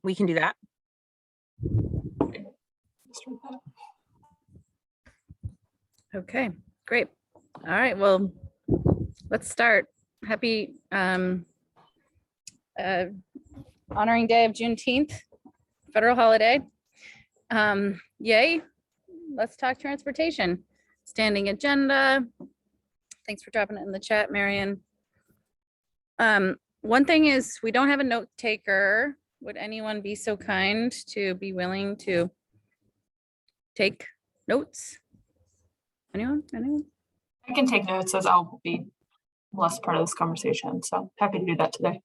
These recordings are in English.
we can do that. Okay, great. All right, well, let's start. Happy honoring day of Juneteenth, federal holiday. Yay. Let's talk transportation. Standing agenda. Thanks for dropping it in the chat, Marion. One thing is we don't have a note taker. Would anyone be so kind to be willing to take notes? Anyone? I can take notes as I'll be less part of this conversation. So happy to do that today.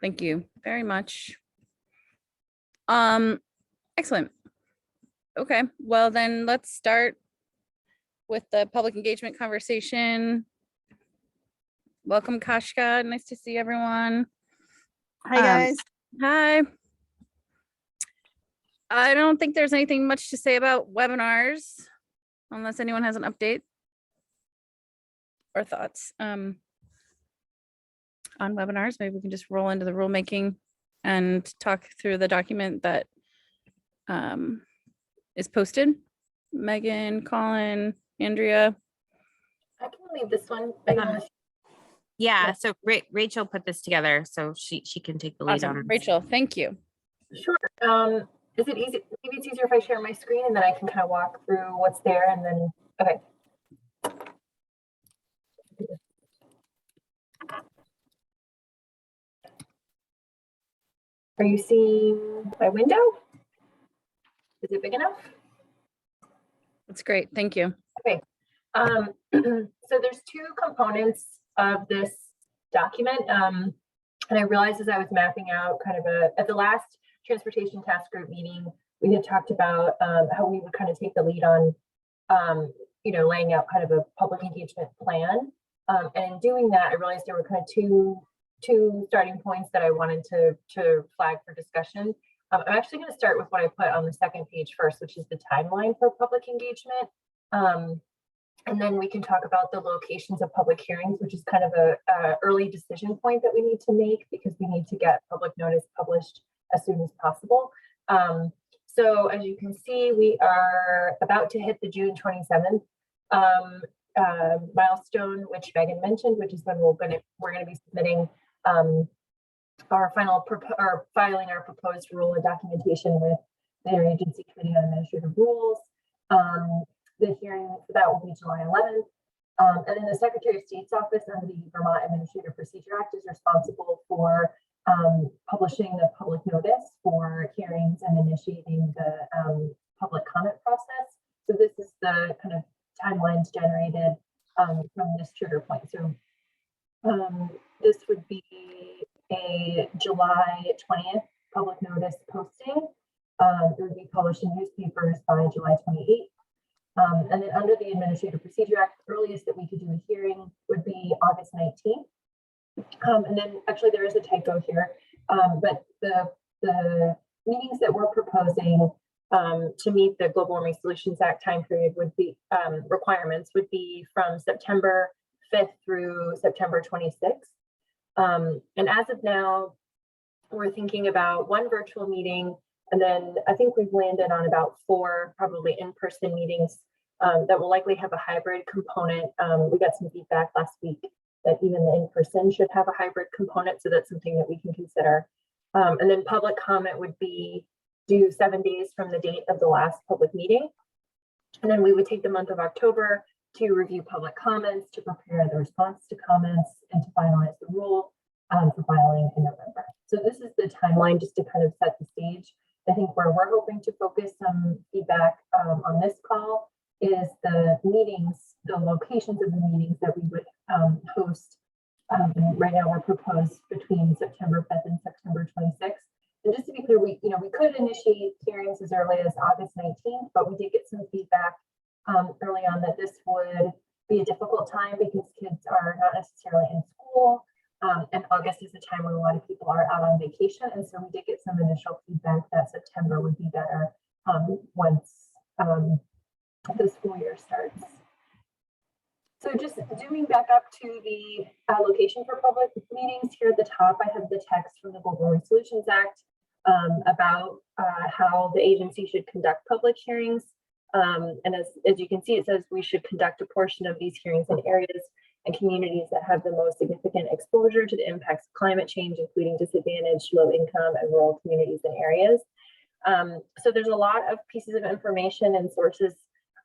Thank you very much. Excellent. Okay, well then let's start with the public engagement conversation. Welcome, Kashka. Nice to see everyone. Hi, guys. Hi. I don't think there's anything much to say about webinars, unless anyone has an update or thoughts on webinars. Maybe we can just roll into the rulemaking and talk through the document that is posted. Megan, Colin, Andrea. I can leave this one. Yeah, so Rachel put this together, so she can take the lead Awesome. on it. Rachel, thank you. Sure. Is it easy? Maybe it's easier if I share my screen and then I can kind of walk through what's there and then, okay. Are you seeing my window? Is it big enough? That's great. Thank you. Okay. So there's two components of this document. And I realized as I was mapping out kind of at the last transportation task group meeting, we had talked about how we would kind of take the lead on, laying out kind of a public engagement plan. And in doing that, I realized there were kind of two starting points that I wanted to flag for discussion. I'm actually going to start with what I put on the second page first, which is the timeline for public engagement. And then we can talk about the locations of public hearings, which is kind of a early decision point that we need to make because we need to get public notice published as soon as possible. So as you can see, we are about to hit the June 27th milestone, which Megan mentioned, which is when we're going to be submitting our filing our proposed rule of documentation with the Interagency Committee on Administrative Rules. The hearing for that will be July 11th. And then the Secretary of State's office under the Vermont Administrative Procedure Act is responsible for publishing the public notice for hearings and initiating the public comment process. So this is the kind of timelines generated from this trigger point. So this would be a July 20th public notice posting. It would be published in newspapers by July 28th. And then under the Administrative Procedure Act, the earliest that we could do a hearing would be August 19th. And then actually there is a typo here, but the meetings that we're proposing to meet the Global Warming Solutions Act time period would be requirements would be from September 5th through September 26th. And as of now, we're thinking about one virtual meeting. And then I think we've landed on about 4 probably in-person meetings that will likely have a hybrid component. We got some feedback last week that even the in-person should have a hybrid component. So that's something that we can consider. And then public comment would be due 7 days from the date of the last public meeting. And then we would take the month of October to review public comments, to prepare the response to comments, and to finalize the rule for filing in November. So this is the timeline just to kind of set the stage. I think where we're hoping to focus some feedback on this call is the meetings, the locations of the meetings that we would host. Right now we're proposed between September 5th and September 26th. And just to be clear, we could initiate hearings as early as August 19th, but we did get some feedback early on that this would be a difficult time because kids are not necessarily in school. And August is a time when a lot of people are out on vacation. And so we did get some initial feedback that September would be better once the school year starts. So just zooming back up to the location for public meetings, here at the top, I have the text from the Global Warming Solutions Act. about how the agency should conduct public hearings. And as you can see, it says we should conduct a portion of these hearings in areas and communities that have the most significant exposure to the impacts of climate change, including disadvantaged, low income, and rural communities and areas. So there's a lot of pieces of information and sources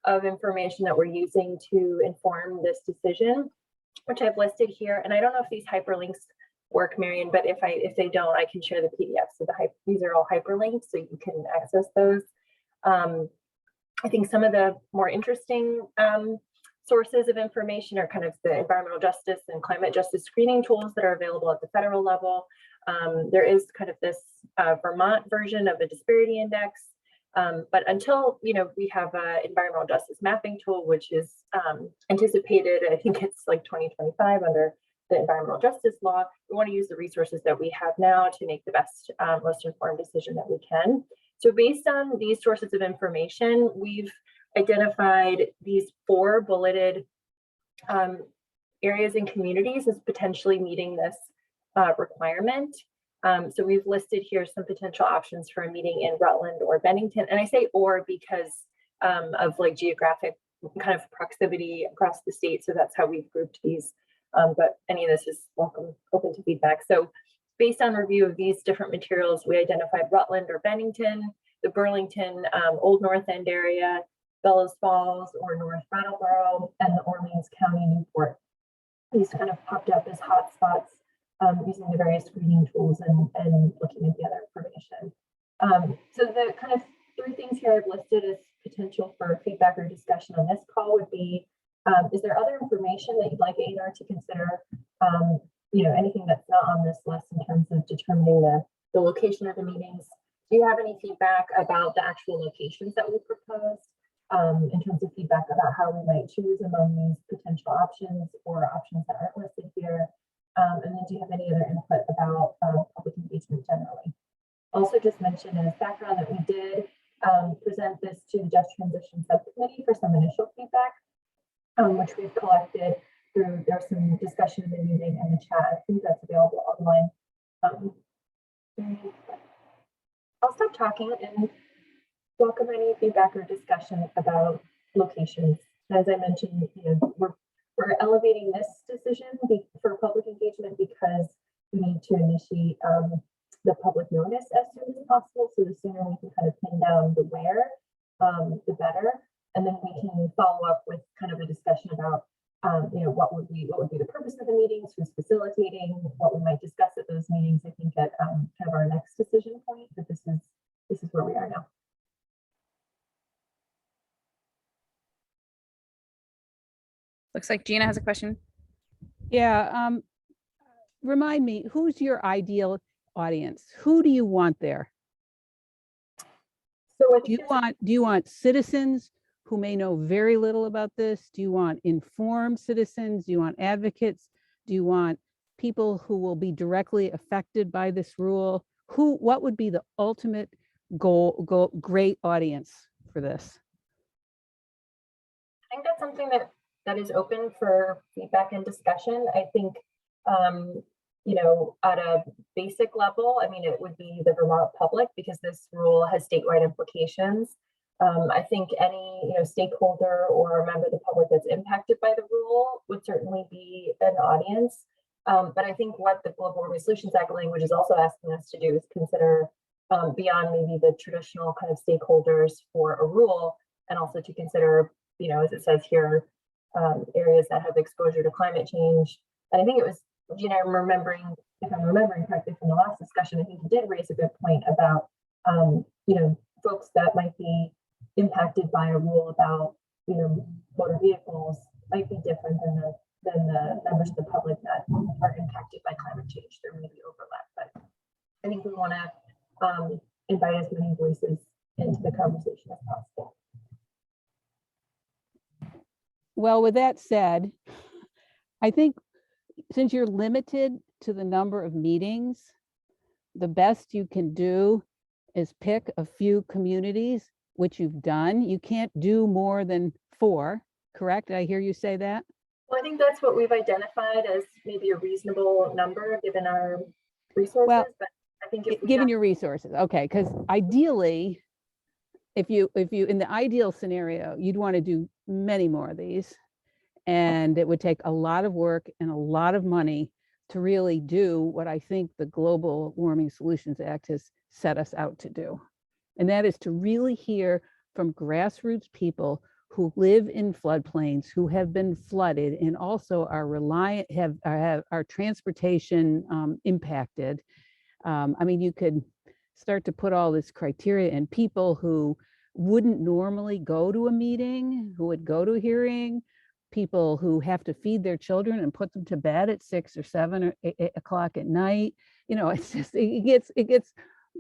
of information that we're using to inform this decision, which I've listed here. And I don't know if these hyperlinks work, Marion, but if they don't, I can share the PDF. So these are all hyperlinked, so you can access those. I think some of the more interesting sources of information are kind of the environmental justice and climate justice screening tools that are available at the federal level. There is kind of this Vermont version of a disparity index, but until we have an environmental justice mapping tool, which is anticipated, I think it's like 2025 under the environmental justice law, we want to use the resources that we have now to make the best, most informed decision that we can. So based on these sources of information, we've identified these 4 bulleted areas and communities as potentially meeting this requirement. So we've listed here some potential options for a meeting in Rutland or Bennington. And I say or because of like geographic kind of proximity across the state. So that's how we've grouped these. But any of this is open to feedback. So based on review of these different materials, we identified Rutland or Bennington, the Burlington, Old North End area, Bellows Falls or North Brattleboro, and the Orleans County Newport. These kind of popped up as hotspots using the various screening tools and looking at the other information. So the kind of 3 things here I've listed as potential for feedback or discussion on this call would be, is there other information that you'd like A&R to consider? Anything that's not on this list in terms of determining the location of the meetings. Do you have any feedback about the actual locations that we proposed in terms of feedback about how we might choose among these potential options or options that aren't listed here? And then do you have any other input about public engagement generally? Also just mention as background that we did present this to the Just Transition Subcommittee for some initial feedback, which we've collected through, there's some discussion in the meeting and the chat. I think that's available online. I'll stop talking and welcome any feedback or discussion about locations. As I mentioned, we're elevating this decision for public engagement because we need to initiate the public notice as soon as possible. So the sooner we can kind of pin down the where, the better. And then we can follow up with kind of a discussion about what would be the purpose of the meetings, who's facilitating, what we might discuss at those meetings. I think at kind of our next decision point, but this is where we are now. Looks like Gina has a question. Yeah, remind me, who's your ideal audience? Who do you want there? So Do you want citizens who may know very little about this? Do you want informed citizens? Do you want advocates? Do you want people who will be directly affected by this rule? What would be the ultimate great audience for this? I think that's something that is open for feedback and discussion. I think, at a basic level, I mean, it would be the Vermont public because this rule has statewide implications. I think any stakeholder or member of the public that's impacted by the rule would certainly be an audience. But I think what the Global Warming Solutions Act language is also asking us to do is consider beyond maybe the traditional kind of stakeholders for a rule, and also to consider, as it says here, areas that have exposure to climate change. And I think it was, if I'm remembering correctly from the last discussion, I think you did raise a good point about, folks that might be impacted by a rule about, motor vehicles might be different than the members of the public that are impacted by climate change. There may be overlap, but I think we want to invite as many voices into the conversation as possible. Well, with that said, I think since you're limited to the number of meetings, the best you can do is pick a few communities, which you've done. You can't do more than 4, correct? Did I hear you say that? Well, I think that's what we've identified as maybe a reasonable number given our resources. Well, but I think if we Given got- your resources, okay, because ideally, if you, in the ideal scenario, you'd want to do many more of these. And it would take a lot of work and a lot of money to really do what I think the Global Warming Solutions Act has set us out to do. And that is to really hear from grassroots people who live in floodplains, who have been flooded, and also are reliant, have our transportation impacted. I mean, you could start to put all this criteria in people who wouldn't normally go to a meeting, who would go to a hearing, people who have to feed their children and put them to bed at 6 or 7 or 8 o'clock at night. You know, it's just, it gets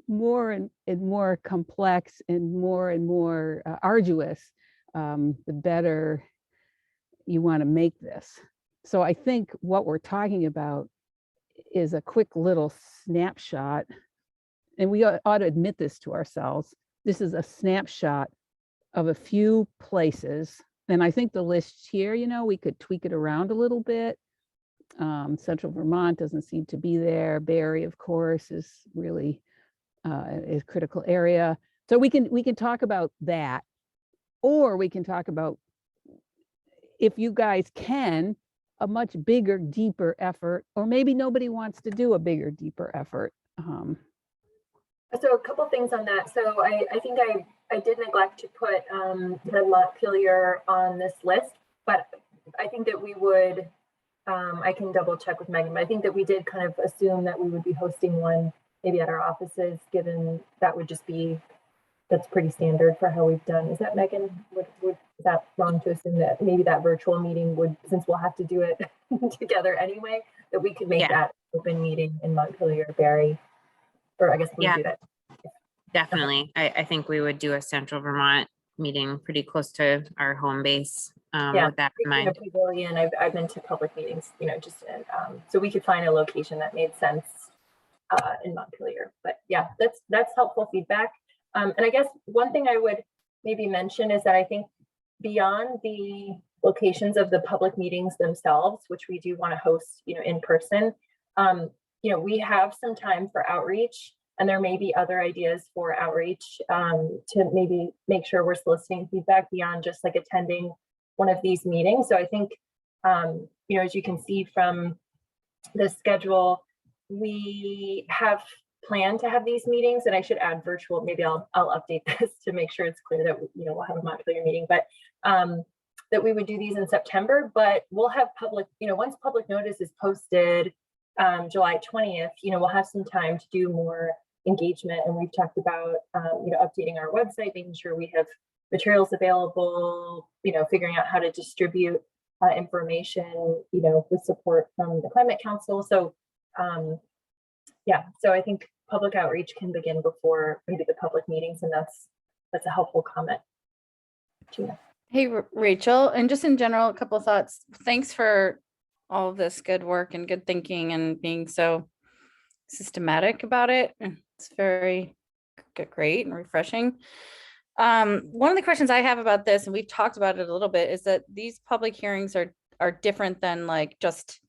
more and more complex and more arduous, the better you want to make this. So I think what we're talking about is a quick little snapshot, and we ought to admit this to ourselves. This is a snapshot of a few places. And I think the list here, you know, we could tweak it around a little bit. Central Vermont doesn't seem to be there. Barrie, of course, is really a critical area. So we can talk about that, or we can talk about, if you guys can, a much bigger, deeper effort, or maybe nobody wants to do a bigger, deeper effort. So a couple things on that. So I think I did neglect to put Montpelier on this list, but I think that we would, I can double check with Megan, but I think that we did kind of assume that we would be hosting one maybe at our offices, given that would just be, that's pretty standard for how we've done. Is that, Megan? Is that wrong to assume that maybe that virtual meeting would, since we'll have to do it together anyway, that we could make Yeah. that open meeting in Montpelier, Barrie, or I guess we Yeah. do that. Definitely. I think we would do a Central Vermont meeting pretty close to our home base, Yeah. with that in Speaking of mind. Pavilion, I've been to public meetings, you know, just so we could find a location that made sense in Montpelier. But yeah, that's helpful feedback. And I guess one thing I would maybe mention is that I think beyond the locations of the public meetings themselves, which we do want to host, you know, in person, you know, we have some time for outreach, and there may be other ideas for outreach to maybe make sure we're soliciting feedback beyond just like attending one of these meetings. So I think, you know, as you can see from the schedule, we have planned to have these meetings, and I should add virtual. Maybe I'll update this to make sure it's clear that, you know, we'll have a Montpelier meeting, but that we would do these in September. But we'll have public, you know, once public notice is posted, July 20th, you know, we'll have some time to do more engagement. And we've talked about, you know, updating our website, making sure we have materials available, you know, figuring out how to distribute information, you know, with support from the Climate Council. So yeah, so I think public outreach can begin before maybe the public meetings, and that's a helpful comment. Gina. Hey, Rachel, and just in general, a couple of thoughts. Thanks for all of this good work and good thinking and being so systematic about it. It's very great and refreshing. One of the questions I have about this, and we've talked about it a little bit, is that these public hearings are different than like just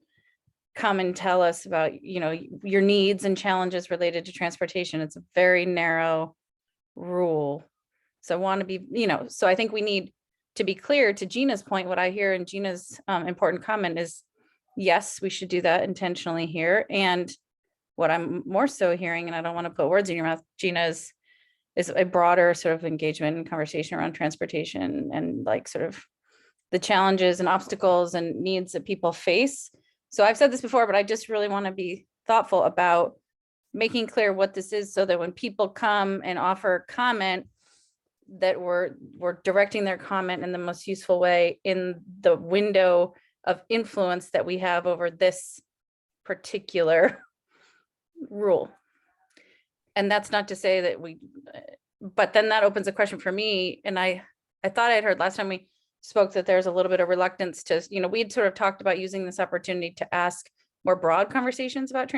come and tell us about, you know, your needs and challenges related to transportation. It's a very narrow rule. So I want to be, you know, so I think we need to be clear. To Gina's point, what I hear in Gina's important comment is, yes, we should do that intentionally here. And what I'm more so hearing, and I don't want to put words in your mouth, Gina, is a broader sort of engagement and conversation around transportation and like sort of the challenges and obstacles and needs that people face. So I've said this before, but I just really want to be thoughtful about making clear what this is, so that when people come and offer comment, that we're directing their comment in the most useful way in the window of influence that we have over this particular rule. And that's not to say that but then that opens a question for me. And I thought I'd heard last time we spoke that there's a little bit of reluctance to, you know, we'd sort of talked about using this opportunity to ask more broad conversations about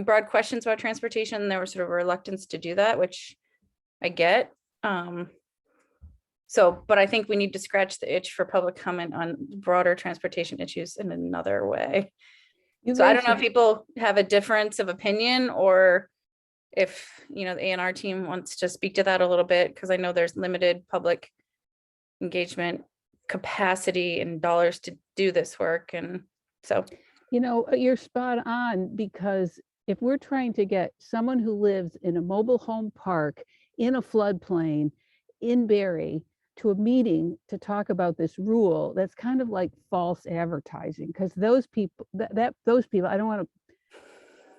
broad questions about transportation. And there was sort of a reluctance to do that, which I get. But I think we need to scratch the itch for public comment on broader transportation issues in another way. So I don't know if people have a difference of opinion, or if, you know, the A&R team wants to speak to that a little bit, because I know there's limited public engagement capacity and dollars to do this work. And so, You know, you're spot on, because if we're trying to get someone who lives in a mobile home park in a floodplain in Barry to a meeting to talk about this rule, that's kind of like false advertising, because those people, those people, I don't want to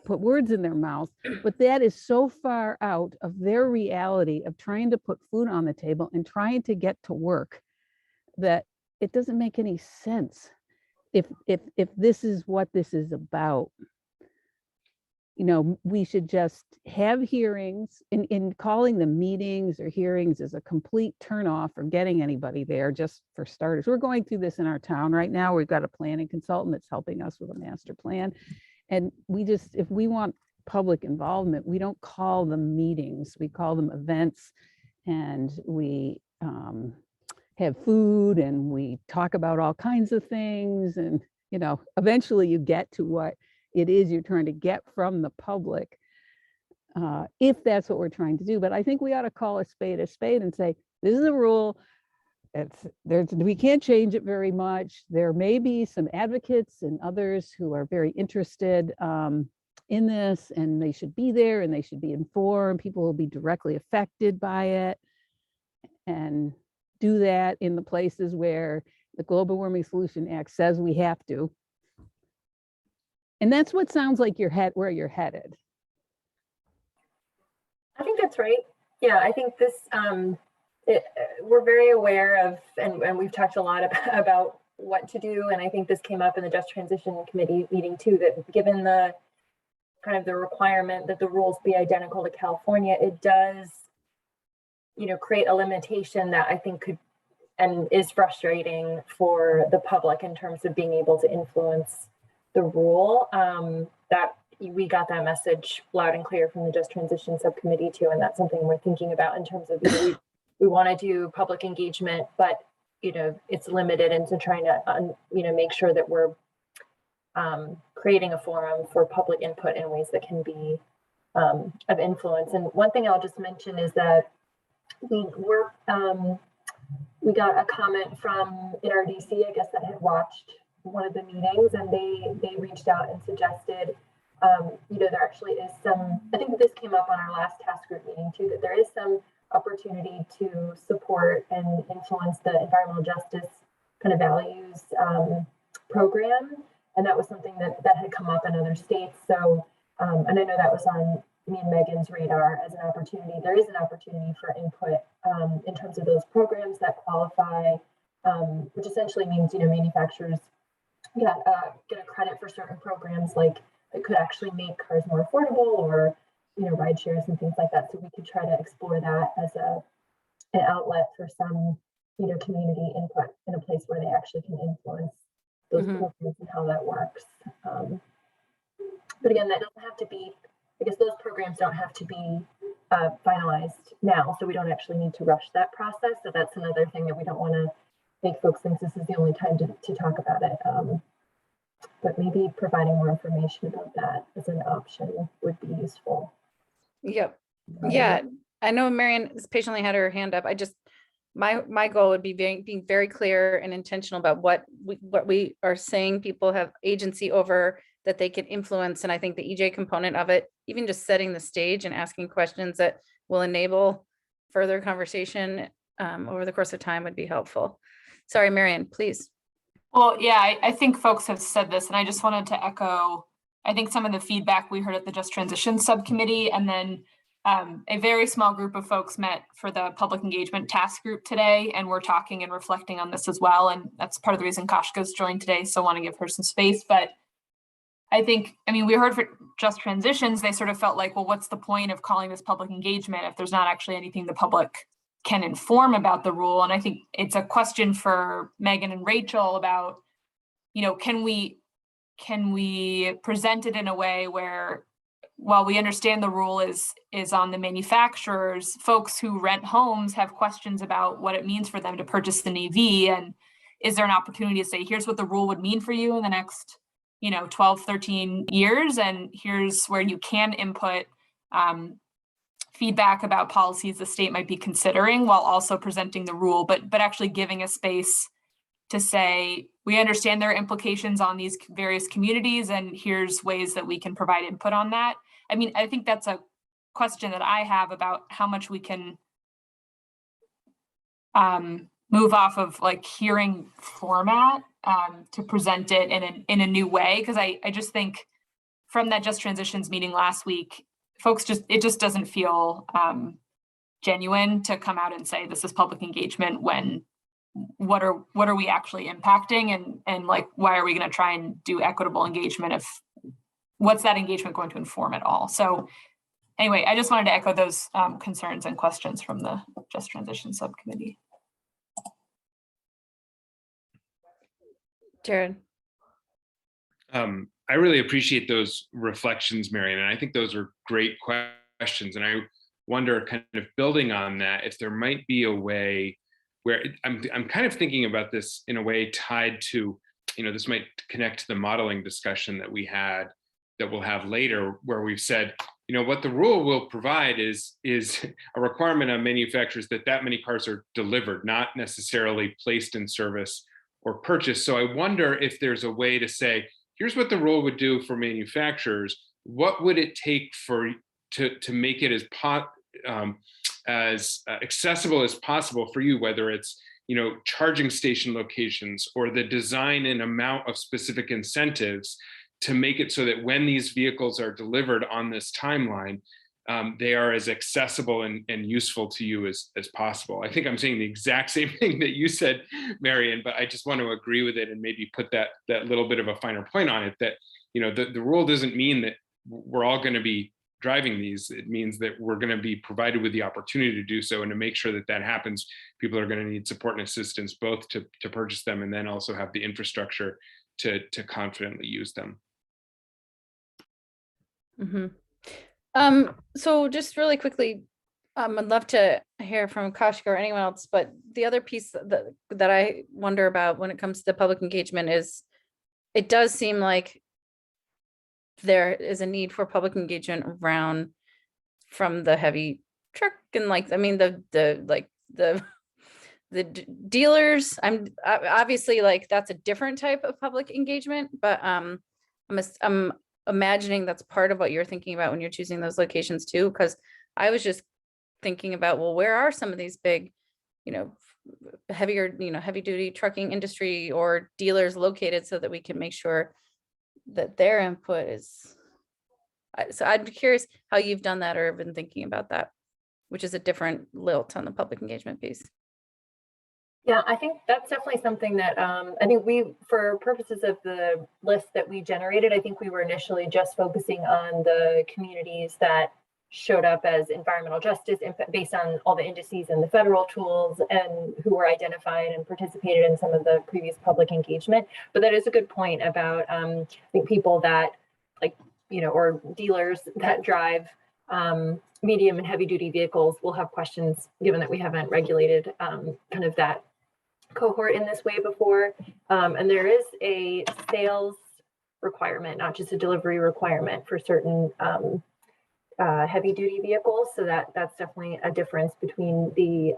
put words in their mouth, but that is so far out of their reality of trying to put food on the table and trying to get to work that it doesn't make any sense. If this is what this is about, you know, we should just have hearings. In calling them meetings or hearings is a complete turnoff for getting anybody there. Just for starters, we're going through this in our town right now. We've got a planning consultant that's helping us with a master plan, and we just, if we want public involvement, we don't call them meetings, we call them events, and we have food and we talk about all kinds of things, and you know, eventually you get to what it is you're trying to get from the public, if that's what we're trying to do. But I think we ought to call a spade and say, this is a rule. We can't change it very much. There may be some advocates and others who are very interested in this, and they should be there and they should be informed. People will be directly affected by it, and do that in the places where the Global Warming Solution Act says we have to. And that's what sounds like where you're headed. I think that's right. Yeah, I think this, we're very aware of, and we've talked a lot about what to do. And I think this came up in the Just Transition Committee meeting too, that given the kind of the requirement that the rules be identical to California, it does, you know, create a limitation that I think could and is frustrating for the public in terms of being able to influence the rule. That we got that message loud and clear from the Just Transition Subcommittee too, and that's something we're thinking about in terms of, you know, we want to do public engagement, but you know, it's limited into trying to you know, make sure that we're creating a forum for public input in ways that can be of influence. And one thing I'll just mention is that we got a comment from NRDC, I guess, that had watched one of the meetings, and they reached out and suggested, you know, there actually is some, I think this came up on our last task group meeting too, that there is some opportunity to support and influence the environmental justice kind of values program. And that was something that had come up in other states. So, and I know that was on me and Megan's radar as an opportunity. There is an opportunity for input in terms of those programs that qualify, which essentially means, you know, manufacturers get a credit for certain programs, like that could actually make cars more affordable, or, you know, ride shares and things like that. So we could try to explore that as an outlet for some, you know, community input in a place where they actually can influence those programs and how that works. But again, that doesn't have to be, I guess those programs don't have to be finalized now, so we don't actually need to rush that process. So that's another thing that we don't want to make folks think this is the only time to talk about it. But maybe providing more information about that as an option would be useful. yep. Yeah, I know Marion has patiently had her hand up. I just, my goal would be being very clear and intentional about what we are saying people have agency over, that they can influence. And I think the EJ component of it, even just setting the stage and asking questions that will enable further conversation over the course of time would be helpful. Sorry, Marion, please. Well, yeah, I think folks have said this, and I just wanted to echo, I think some of the feedback we heard at the Just Transition Subcommittee, and then a very small group of folks met for the public engagement task group today, and we're talking and reflecting on this as well. And that's part of the reason Kashka's joined today, so I want to give her some space. But I think, I mean, we heard for Just Transitions, they sort of felt like, well, what's the point of calling this public engagement if there's not actually anything the public can inform about the rule? And I think it's a question for Megan and Rachel about, you know, can we present it in a way where, while we understand the rule is on the manufacturers, folks who rent homes have questions about what it means for them to purchase an EV, and is there an opportunity to say, here's what the rule would mean for you in the next, you know, 12, 13 years, and here's where you can input. feedback about policies the state might be considering while also presenting the rule, but actually giving a space to say, we understand there are implications on these various communities, and here's ways that we can provide input on that. I mean, I think that's a question that I have about how much we can move off of like hearing format to present it in a new way. Because I just think from that Just Transitions meeting last week, folks it just doesn't feel genuine to come out and say this is public engagement when what are we actually impacting, and like why are we going to try and do equitable engagement if what's that engagement going to inform at all? So anyway, I just wanted to echo those concerns and questions from the Just Transition subcommittee. Jared. I really appreciate those reflections, Marion, and I think those are great questions. And I wonder, kind of building on that, if there might be a way where I'm kind of thinking about this in a way tied to, this might connect to the modeling discussion that we'll have later, where we've said, what the rule will provide is a requirement on manufacturers that many cars are delivered, not necessarily placed in service or purchased. So I wonder if there's a way to say, here's what the rule would do for manufacturers. What would it take to make it as accessible as possible for you, whether it's charging station locations or the design and amount of specific incentives to make it so that when these vehicles are delivered on this timeline, they are as accessible and useful to you as possible. I think I'm saying the exact same thing that you said, Marion, but I just want to agree with it and maybe put that little bit of a finer point on it, that the rule doesn't mean that we're all going to be driving these. It means that we're going to be provided with the opportunity to do so, and to make sure that happens, people are going to need support and assistance both to purchase them and then also have the infrastructure to confidently use them. Mm-hmm. So just really quickly, I'd love to hear from Kaushik or anyone else, but the other piece that I wonder about when it comes to public engagement is, it does seem like there is a need for public engagement around from the heavy truck and the dealers. I'm obviously that's a different type of public engagement, but I'm imagining that's part of what you're thinking about when you're choosing those locations too, because I was just thinking about, well, where are some of these big, heavy duty trucking industry or dealers located, so that we can make sure that their input is. So I'd be curious how you've done that or been thinking about that, which is a different lilt on the public engagement piece. Yeah, I think that's definitely something that I think for purposes of the list that we generated, I think we were initially just focusing on the communities that showed up as environmental justice based on all the indices and the federal tools, and who were identified and participated in some of the previous public engagement. But that is a good point about I think people that or dealers that drive medium and heavy duty vehicles will have questions, given that we haven't regulated kind of that cohort in this way before. And there is a sales requirement, not just a delivery requirement, for certain heavy duty vehicles. So that's definitely a difference between the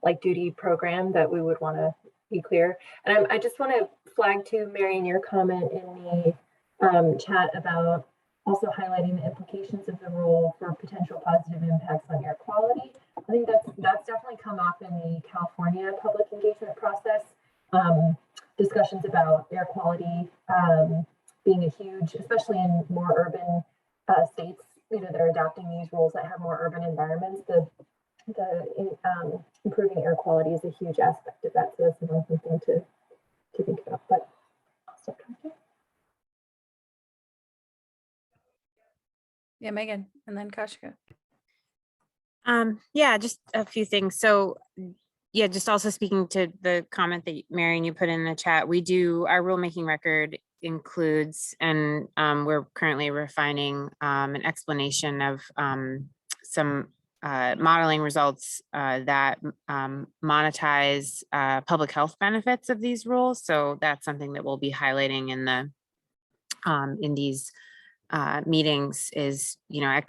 light duty program that we would want to be clear. And I just want to flag to Marion your comment in the chat about also highlighting the implications of the rule for potential positive impacts on air quality. I think that's definitely come up in the California public engagement process. Discussions about air quality being a huge, especially in more urban states, that are adopting these rules that have more urban environments. The improving air quality is a huge aspect of that. So that's another thing to think about. But I'll stop talking. Yeah, Megan, and then Kaushik. Yeah, just a few things. So yeah, just also speaking to the comment that Marion, you put in the chat, our rulemaking record includes, and we're currently refining an explanation of some modeling results that monetize public health benefits of these rules. So that's something that we'll be highlighting in these meetings is,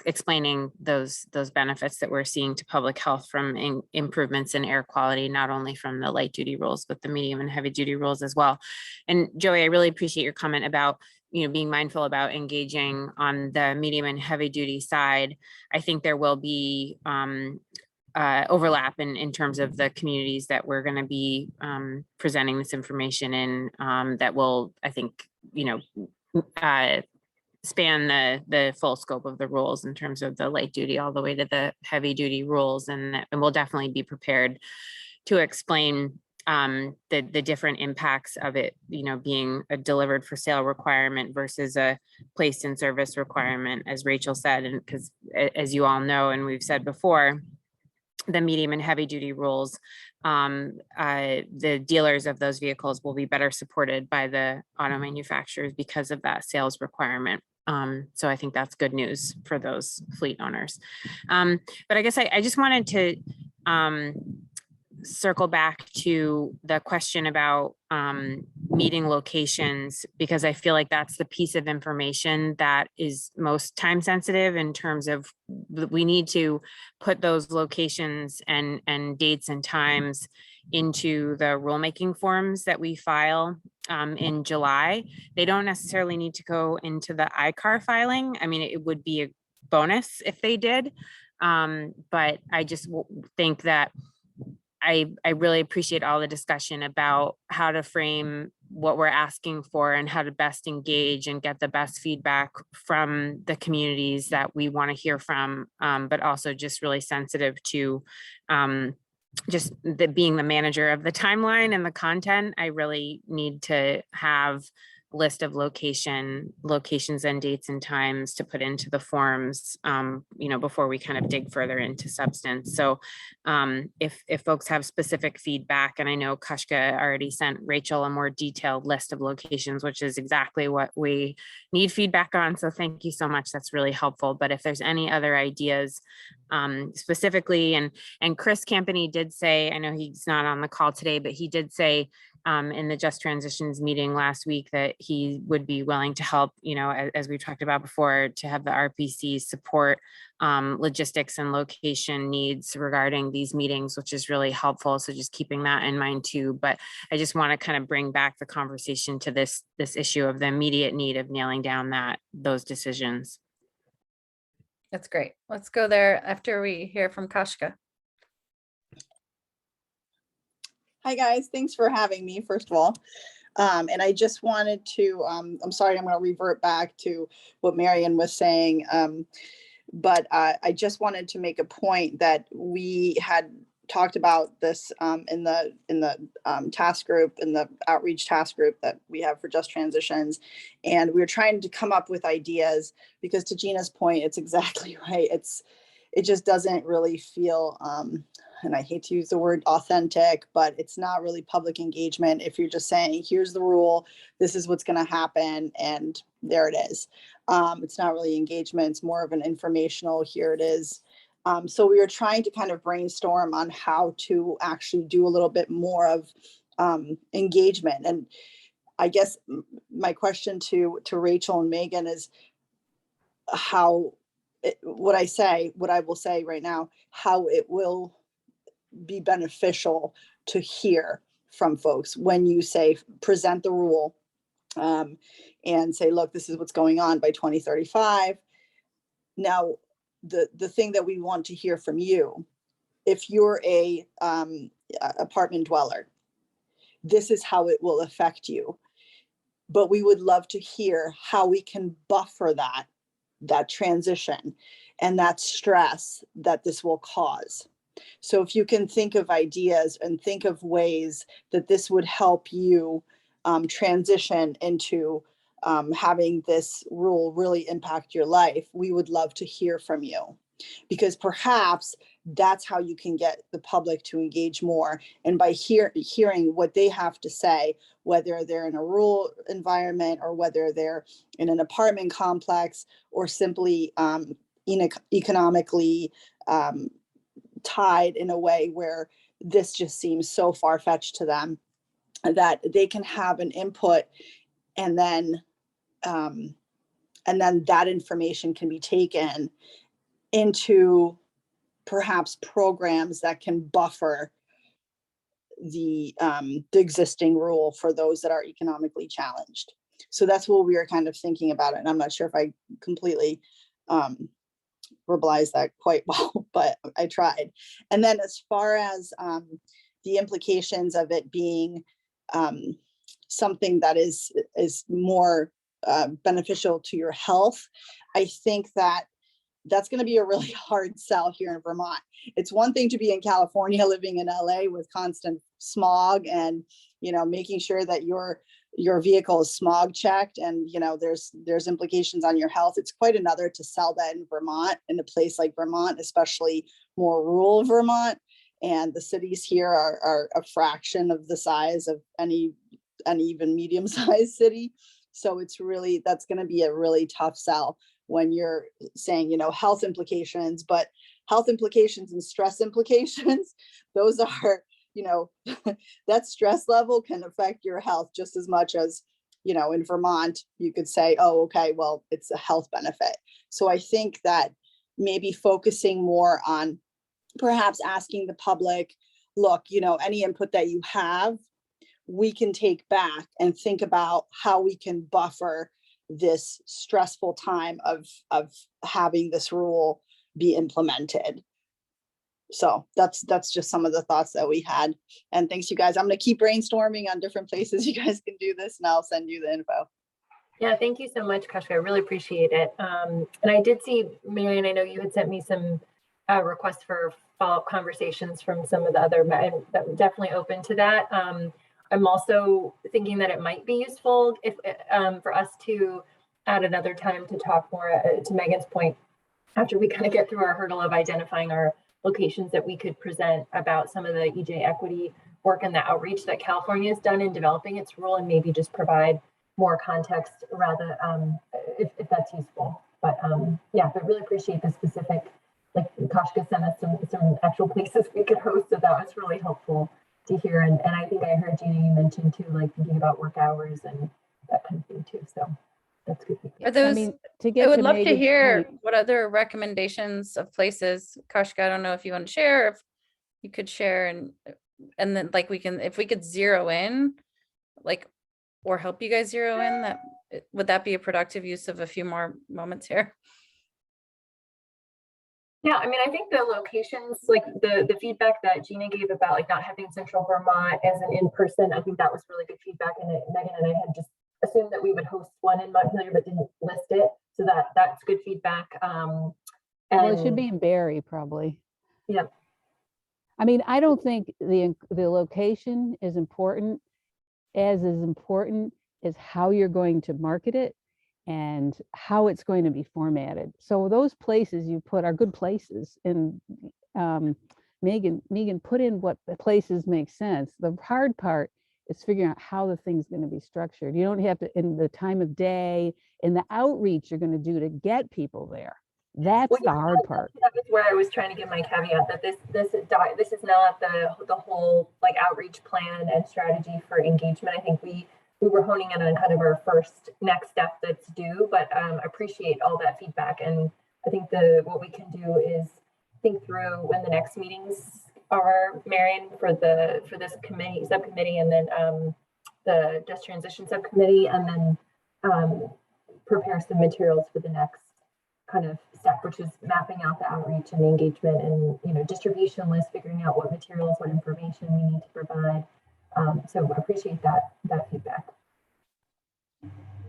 explaining those benefits that we're seeing to public health from improvements in air quality, not only from the light duty rules, but the medium and heavy duty rules as well. And Joey, I really appreciate your comment about, being mindful about engaging on the medium and heavy duty side. I think there will be overlap in terms of the communities that we're going to be presenting this information in, that will, I think, span the full scope of the rules in terms of the light duty all the way to the heavy duty rules, and we'll definitely be prepared to explain the different impacts of it, being a delivered for sale requirement versus a placed in service requirement, as Rachel said. And because as you all know, and we've said before, the medium and heavy duty rules, the dealers of those vehicles will be better supported by the auto manufacturers because of that sales requirement. So I think that's good news for those fleet owners. But I guess I just wanted to circle back to the question about meeting locations, because I feel like that's the piece of information that is most time sensitive in terms of we need to put those locations and dates and times into the rulemaking forms that we file in July. They don't necessarily need to go into the ICAR filing. I mean, it would be a bonus if they did. But I just think that I really appreciate all the discussion about how to frame what we're asking for and how to best engage and get the best feedback from the communities that we want to hear from, but also just really sensitive to just being the manager of the timeline and the content. I really need to have list of locations and dates and times to put into the forms, before we kind of dig further into substance. So if folks have specific feedback, and I know Kashka already sent Rachel a more detailed list of locations, which is exactly what we need feedback on. So thank you so much. That's really helpful. But if there's any other ideas specifically, and Chris Campany did say, I know he's not on the call today, but he did say in the Just Transitions meeting last week that he would be willing to help, as we talked about before, to have the RPC support logistics and location needs regarding these meetings, which is really helpful. So just keeping that in mind too. But I just want to kind of bring back the conversation to this issue of the immediate need of nailing down those decisions. That's great. Let's go there after we hear from Kashka. Hi guys, thanks for having me, first of all. And I just wanted to, I'm sorry, I'm going to revert back to what Marion was saying. But I just wanted to make a point that we had talked about this in the task group, in the outreach task group that we have for Just Transitions. And we were trying to come up with ideas because, to Gina's point, it's exactly right. It just doesn't really feel, and I hate to use the word authentic, but it's not really public engagement if you're just saying, here's the rule, this is what's going to happen, and there it is. It's not really engagement. It's more of an informational, here it is. So we were trying to kind of brainstorm on how to actually do a little bit more of engagement. And I guess my question to Rachel and Megan is what I will say right now, how it will be beneficial to hear from folks when you say present the rule and say, look, this is what's going on by 2035. Now, the thing that we want to hear from you, if you're a apartment dweller, this is how it will affect you. But we would love to hear how we can buffer that transition and that stress that this will cause. So if you can think of ideas and think of ways that this would help you transition into having this rule really impact your life, we would love to hear from you, because perhaps that's how you can get the public to engage more. And by hearing what they have to say, whether they're in a rural environment or whether they're in an apartment complex or simply economically tied in a way where this just seems so far-fetched to them, that they can have an input and then And then that information can be taken into perhaps programs that can buffer the existing rule for those that are economically challenged. So that's what we were kind of thinking about it. And I'm not sure if I completely verbalized that quite well, but I tried. And then as far as the implications of it being something that is more beneficial to your health, I think that's going to be a really hard sell here in Vermont. It's one thing to be in California living in LA with constant smog and, you know, making sure that your vehicle is smog checked and, you know, there's implications on your health. It's quite another to sell that in Vermont, in a place like Vermont, especially more rural Vermont. And the cities here are a fraction of the size of any even medium-sized city. So it's really, that's going to be a really tough sell when you're saying, you know, health implications, but health implications and stress implications, those are, you know, that stress level can affect your health just as much as, you know, in Vermont, you could say, oh, okay, well, it's a health benefit. So I think that maybe focusing more on perhaps asking the public, look, you know, any input that you have, we can take back and think about how we can buffer this stressful time of having this rule be implemented. So that's just some of the thoughts that we had. And thanks, you guys. I'm going to keep brainstorming on different places you guys can do this, and I'll send you the info. Yeah, thank you so much, Kashka. I really appreciate it. And I did see, Marion, I know you had sent me some requests for follow-up conversations from some of the other, I'm definitely open to that. I'm also thinking that it might be useful if for us to add another time to talk more to Megan's point, after we kind of get through our hurdle of identifying our locations, that we could present about some of the EJ equity work and the outreach that California has done in developing its rule, and maybe just provide more context rather if that's useful. But yeah, but really appreciate the specific, like Kashka sent us some actual places we could host, so that was really helpful to hear. And I think I heard Gina, you mentioned too, like thinking about work hours and that kind of thing too. So that's good. Are those, I mean, to get I would to love to Megan's hear point, what other recommendations of places, Kashka, I don't know if you want to share, if you could share, and then like we can, if we could zero in, like, or help you guys zero in, that would that be a productive use of a few more moments here? Yeah, I mean, I think the locations, like the feedback that Gina gave about like not having Central Vermont as an in-person, I think that was really good feedback. And Megan and I had just assumed that we would host one in Montpelier, but didn't list it. So that's good feedback. well, it should And be in Barrie probably. yeah, I mean, I don't think the location is important. As is important is how you're going to market it and how it's going to be formatted. So those places you put are good places, and Megan put in what the places make sense. The hard part is figuring out how the thing's going to be structured. You don't have to, in the time of day, in the outreach you're going to do to get people there. That's well, the hard part. that was where I was trying to give my caveat that this is not the whole like outreach plan and strategy for engagement. I think we were honing in on kind of our first next step that's due, but appreciate all that feedback. And I think what we can do is think through when the next meetings are, Marion, for this subcommittee, and then the Just Transition subcommittee, and then prepare some materials for the next kind of step, which is mapping out the outreach and the engagement and, you know, distribution list, figuring out what materials, what information we need to provide. So I appreciate that feedback.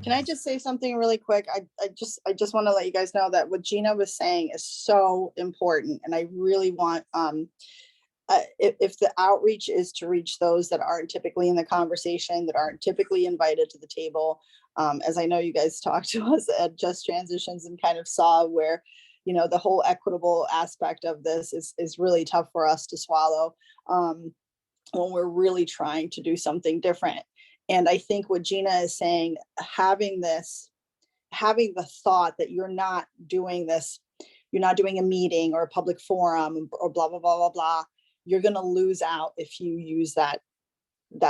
Can I just say something really quick? I just want to let you guys know that what Gina was saying is so important. And I really want, if the outreach is to reach those that aren't typically in the conversation, that aren't typically invited to the table, as I know you guys talked to us at Just Transitions and kind of saw where, you know, the whole equitable aspect of this is really tough for us to swallow when we're really trying to do something different. And I think what Gina is saying, having the thought that you're not doing this, you're not doing a meeting or a public forum or blah, blah, blah, blah, blah, you're going to lose out if you use that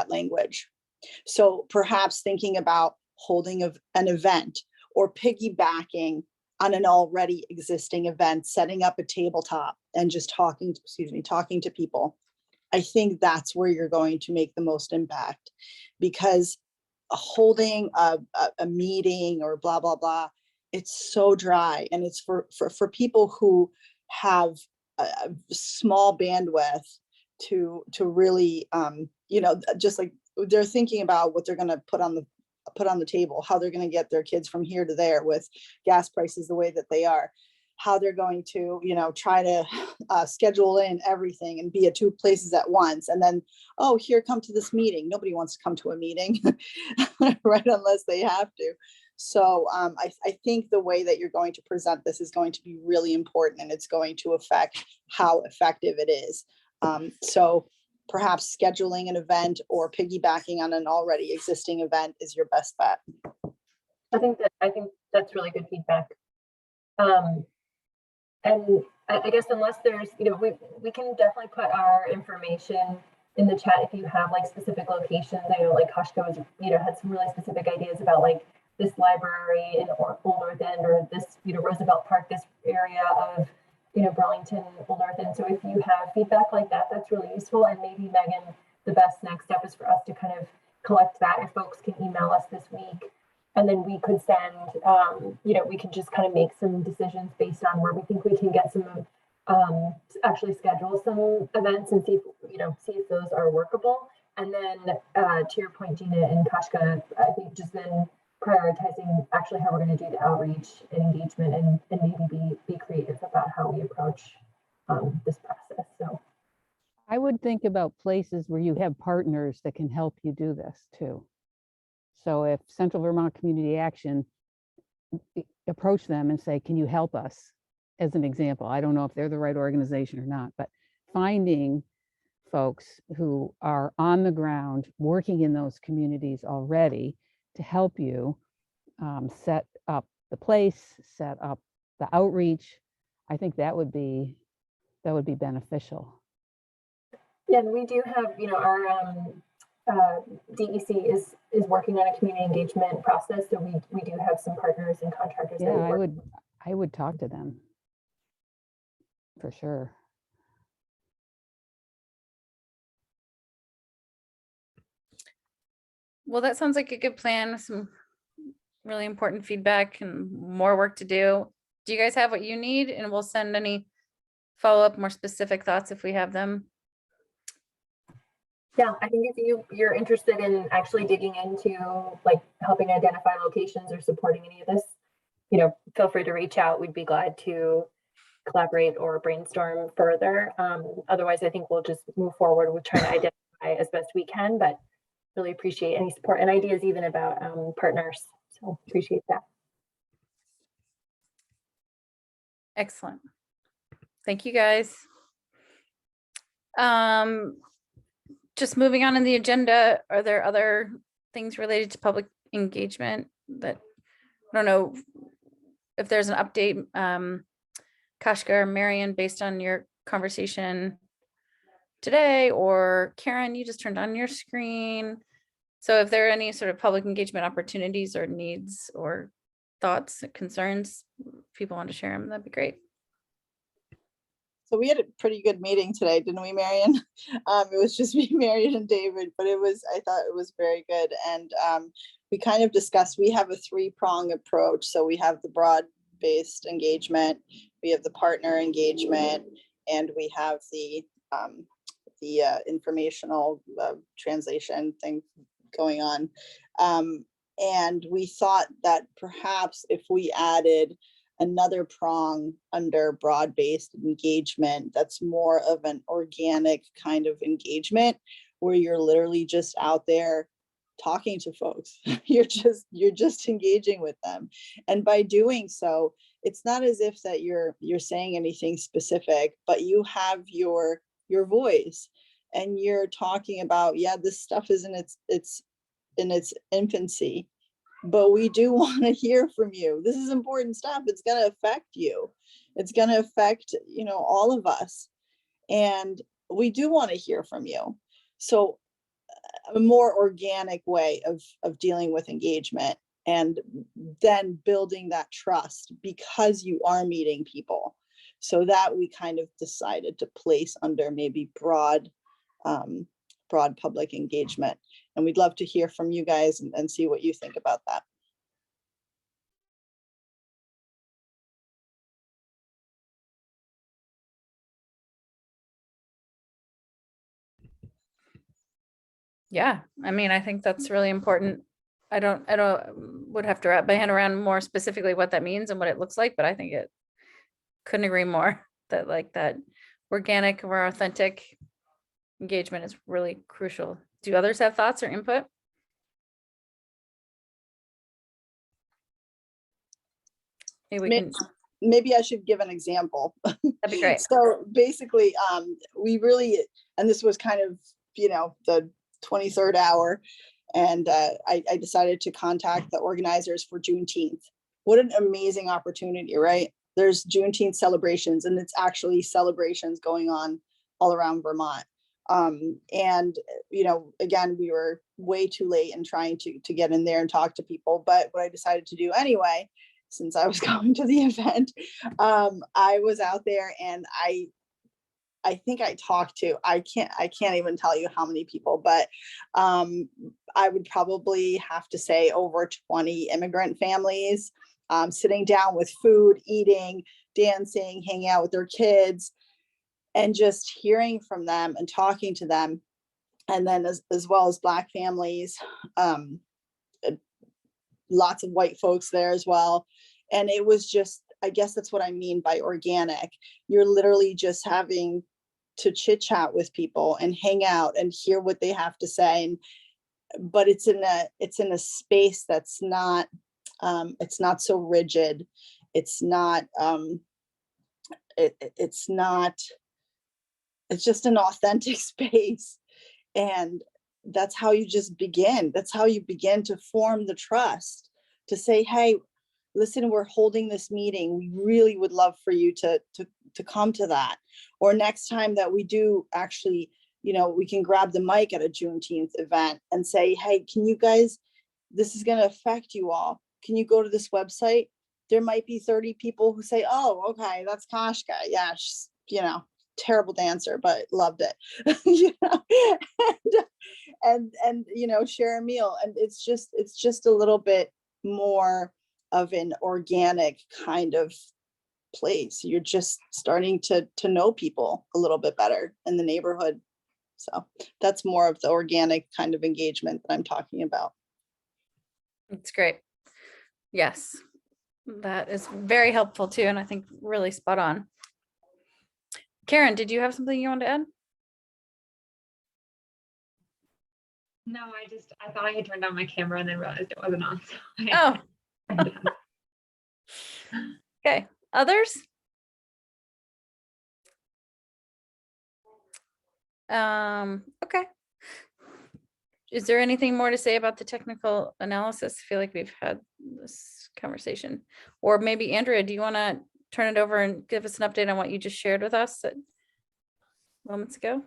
language. So perhaps thinking about holding an event or piggybacking on an already existing event, setting up a tabletop and just talking to people. I think that's where you're going to make the most impact, because holding a meeting or blah, blah, blah, it's so dry. And it's for people who have a small bandwidth to really, just like they're thinking about what they're going to put on the table, how they're going to get their kids from here to there with gas prices the way that they are, how they're going to, try to schedule in everything and be at two places at once. And then, oh, here, come to this meeting. Nobody wants to come to a meeting, right? Unless they have to. So I think the way that you're going to present this is going to be really important, and it's going to affect how effective it is. So perhaps scheduling an event or piggybacking on an already existing event is your best bet. I think that's really good feedback. And I guess unless there's, we can definitely put our information in the chat if you have like specific locations. I know like Koshko was, had some really specific ideas about like this library in Old North End, or this, Roosevelt Park, this area of, Burlington, Old North End. So if you have feedback like that, that's really useful. And maybe Megan, the best next step is for us to kind of collect that. If folks can email us this week, and then we could send, we can just kind of make some decisions based on where we think we can get some, actually schedule some events and see if those are workable. And then to your point, Gina and Kashka, I think just then prioritizing actually how we're going to do the outreach and engagement, and maybe be creative about how we approach this process. So I would think about places where you have partners that can help you do this too. So if Central Vermont Community Action, approach them and say, can you help us? As an example, I don't know if they're the right organization or not, but finding folks who are on the ground working in those communities already to help you set up the place, set up the outreach. I think that would be beneficial. yeah, and we do have, our DEC is working on a community engagement process. So we do have some partners and contractors. Yeah, that I would talk to them for sure. Well, that sounds like a good plan. Some really important feedback and more work to do. Do you guys have what you need? And we'll send any follow-up, more specific thoughts if we have them. Yeah, I think if you're interested in actually digging into like helping identify locations or supporting any of this, feel free to reach out. We'd be glad to collaborate or brainstorm further. Otherwise, I think we'll just move forward with trying to identify as best we can, but really appreciate any support and ideas even about partners. So appreciate that. Excellent. Thank you, guys. Just moving on in the agenda, are there other things related to public engagement that, I don't know if there's an update, Kashka or Marion, based on your conversation today, or Karen, you just turned on your screen. So if there are any sort of public engagement opportunities or needs or thoughts, concerns, people want to share them, that'd be great. So we had a pretty good meeting today, didn't we, Marion? It was just me, Marion, and David, but I thought it was very good. And we kind of discussed, we have a three-prong approach. So we have the broad-based engagement, we have the partner engagement, and we have the informational translation thing going on. And we thought that perhaps if we added another prong under broad-based engagement, that's more of an organic kind of engagement where you're literally just out there talking to folks. You're just engaging with them. And by doing so, it's not as if that you're saying anything specific, but you have your voice and you're talking about, yeah, this stuff is in its infancy, but we do want to hear from you. This is important stuff. It's going to affect you. It's going to affect, all of us. And we do want to hear from you. So a more organic way of dealing with engagement. and then building that trust because you are meeting people. So that we kind of decided to place under maybe broad public engagement. And we'd love to hear from you guys and see what you think about that. Yeah, I mean, I think that's really important. I would have to wrap my head around more specifically what that means and what it looks like, but I think it couldn't agree more that like that organic or authentic engagement is really crucial. Do others have thoughts or input? Maybe we can, Maybe I should give an example. that'd be great. So basically, we really, and this was kind of, the 23rd hour, and I decided to contact the organizers for Juneteenth. What an amazing opportunity, right? There's Juneteenth celebrations, and it's actually celebrations going on all around Vermont. And, again, we were way too late in trying to get in there and talk to people. But what I decided to do anyway, since I was going to the event, I was out there, and I think I talked to, I can't even tell you how many people, but I would probably have to say over 20 immigrant families sitting down with food, eating, dancing, hanging out with their kids, and just hearing from them and talking to them. And then as well as Black families, lots of white folks there as well. And it was just, I guess that's what I mean by organic. You're literally just having to chit chat with people and hang out and hear what they have to say. But it's in a space that's not, it's not so rigid. It's not, it's just an authentic space. And that's how you just begin. That's how you begin to form the trust, to say, hey, listen, we're holding this meeting. We really would love for you to come to that. Or next time that we do actually, we can grab the mic at a Juneteenth event and say, hey, can you guys, this is going to affect you all. Can you go to this website? There might be 30 people who say, oh, okay, that's Kashka. Yeah, she's, terrible dancer, but loved it. and share a meal. And it's just a little bit more of an organic kind of place. You're just starting to know people a little bit better in the neighborhood. So that's more of the organic kind of engagement that I'm talking about. It's great. Yes, that is very helpful too. And I think really spot on. Karen, did you have something you wanted to add? No, I thought I had turned on my camera and then realized it wasn't on. So Oh, okay. Others? Okay. Is there anything more to say about the technical analysis? I feel like we've had this conversation. Or maybe Andrea, do you want to turn it over and give us an update on what you just shared with us moments ago?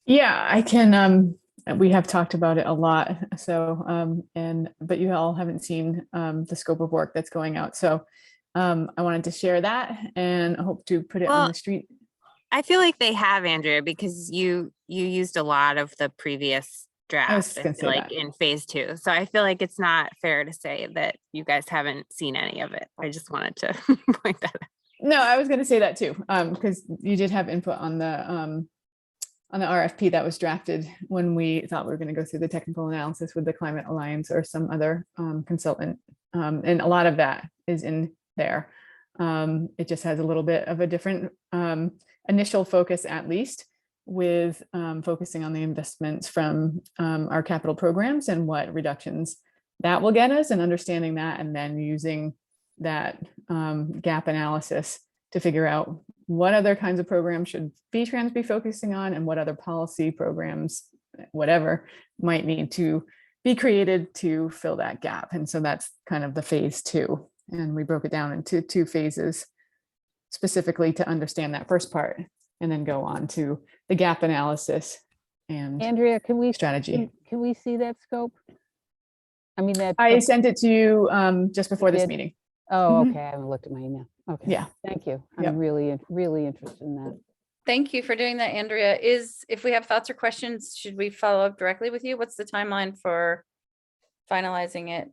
Yeah, I can. We have talked about it a lot. So, but you all haven't seen the scope of work that's going out. So I wanted to share that and hope to put it on the street. I feel like they have, Andrea, because you used a lot of the previous draft, I feel like, in phase 2. So I feel like it's not fair to say that you guys haven't seen any of it. I just wanted to point that out. No, I was going to say that too, because you did have input on the RFP that was drafted when we thought we were going to go through the technical analysis with the Climate Alliance or some other consultant. And a lot of that is in there. It just has a little bit of a different initial focus, at least, with focusing on the investments from our capital programs and what reductions that will get us, and understanding that, and then using that gap analysis to figure out what other kinds of programs should V-Trans be focusing on, and what other policy programs, whatever, might need to be created to fill that gap. And so that's kind of the phase 2. And we broke it down into 2 phases specifically to understand that first part, and then go on to the gap analysis and Andrea, can we strategy. Can we see that scope? I mean, that. I sent it to you just before this did? meeting. Oh, Mhm. okay. I haven't looked at my email. Okay. Yeah. Thank you. Yep. I'm really interested in that. Thank you for doing that, Andrea. If we have thoughts or questions, should we follow up directly with you? What's the timeline for finalizing it?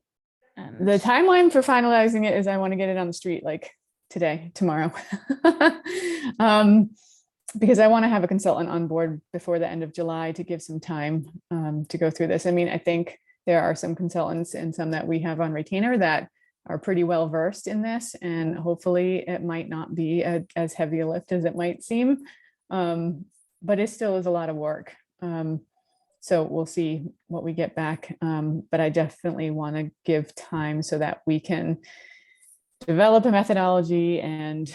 The timeline for finalizing it is I want to get it on the street like today, tomorrow. Because I want to have a consultant on board before the end of July to give some time to go through this. I mean, I think there are some consultants and some that we have on retainer that are pretty well versed in this, and hopefully it might not be as heavy a lift as it might seem, but it still is a lot of work. So we'll see what we get back, but I definitely want to give time so that we can develop a methodology and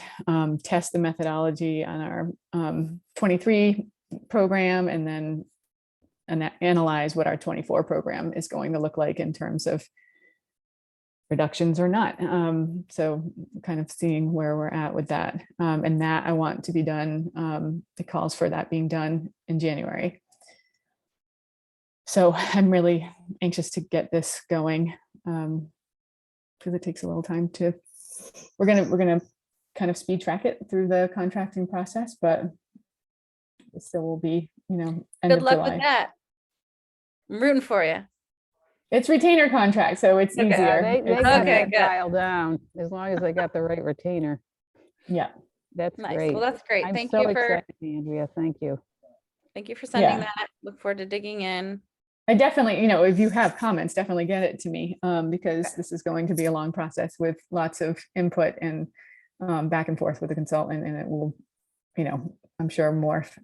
test the methodology on our 23 program, and then analyze what our 24 program is going to look like in terms of reductions or not. So kind of seeing where we're at with that. And that I want to be done. It calls for that being done in January. So I'm really anxious to get this going, because it takes a little time to, we're gonna kind of speed track it through the contracting process, but it still will be, end Good of luck July. with that. I'm rooting for you. It's retainer contract, so it's Okay. Yeah, easier. they It's, got Okay, that good. dialed down, as long as they got the right retainer. yeah, That's Nice. great. Well, that's great. I'm Thank so you for excited, Andrea. Thank you. sending Yeah. that. Look forward to digging in. I definitely, if you have comments, definitely get it to me, because this is going to be a long process with lots of input and back and forth with the consultant, and it will, I'm sure morph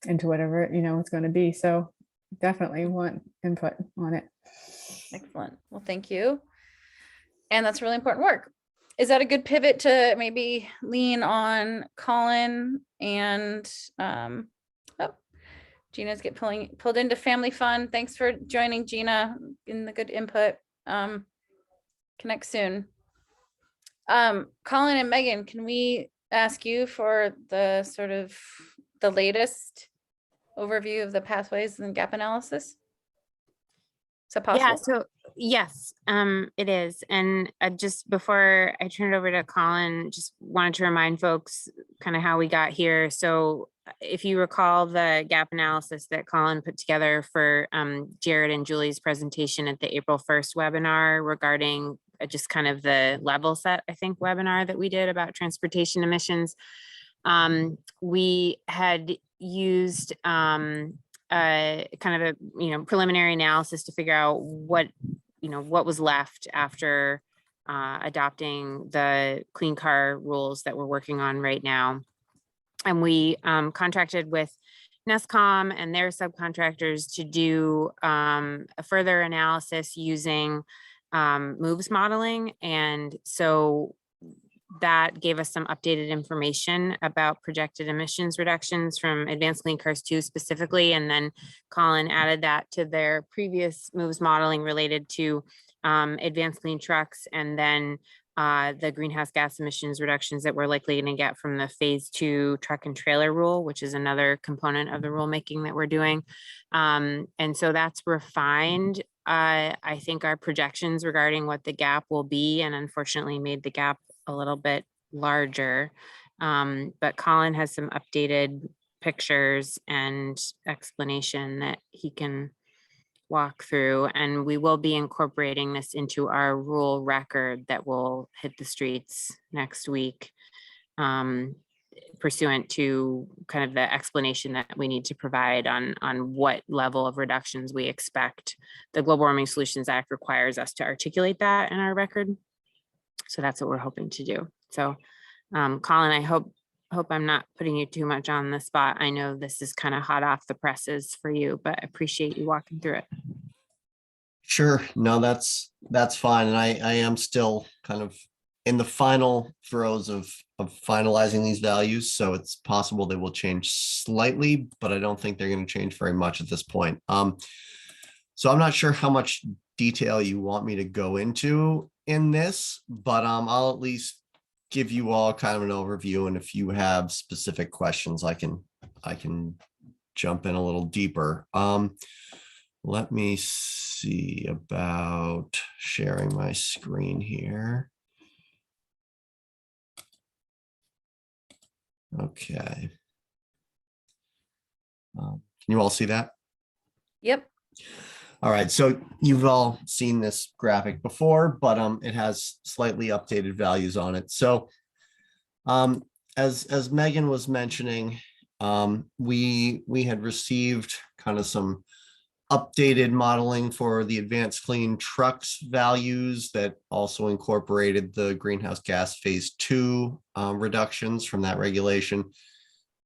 into whatever, it's going to be. So definitely want input on it. Excellent. Well, thank you. And that's really important work. Is that a good pivot to maybe lean on Colin and Gina's pulled into family fun. Thanks for joining, Gina, in the good input. Connect soon. Colin and Megan, can we ask you for the sort of the latest overview of the pathways and gap analysis? Is that possible? Yeah, so yes, it is. And just before I turn it over to Colin, just wanted to remind folks kind of how we got here. So if you recall the gap analysis that Colin put together for Jared and Julie's presentation at the April 1st webinar regarding just kind of the level set, I think, webinar that we did about transportation emissions, we had used kind of a preliminary analysis to figure out what was left after adopting the clean car rules that we're working on right now. And we contracted with NESCOM and their subcontractors to do a further analysis using MOVES modeling. And so that gave us some updated information about projected emissions reductions from Advanced Clean Cars 2 specifically. And then Colin added that to their previous MOVES modeling related to advanced clean trucks, and then the greenhouse gas emissions reductions that we're likely going to get from the phase 2 truck and trailer rule, which is another component of the rulemaking that we're doing. And so that's refined, I think, our projections regarding what the gap will be, and unfortunately made the gap a little bit larger. But Colin has some updated pictures and explanation that he can walk through, and we will be incorporating this into our rule record that will hit the streets next week, pursuant to kind of the explanation that we need to provide on what level of reductions we expect. The Global Warming Solutions Act requires us to articulate that in our record. So that's what we're hoping to do. So Colin, I hope I'm not putting you too much on the spot. I know this is kind of hot off the presses for you, but I appreciate you walking through it. Sure. No, that's fine. And I am still kind of in the final throes of finalizing these values. So it's possible they will change slightly, but I don't think they're going to change very much at this point. So I'm not sure how much detail you want me to go into in this, but I'll at least give you all kind of an overview. And if you have specific questions, I can jump in a little deeper. Let me see. see about sharing my screen here. Okay. Can you all see that? Yep. All right, so you've all seen this graphic before, but it has slightly updated values on it. So as Megan was mentioning, we had received kind of some updated modeling for the advanced clean trucks values that also incorporated the greenhouse gas phase 2 reductions from that regulation,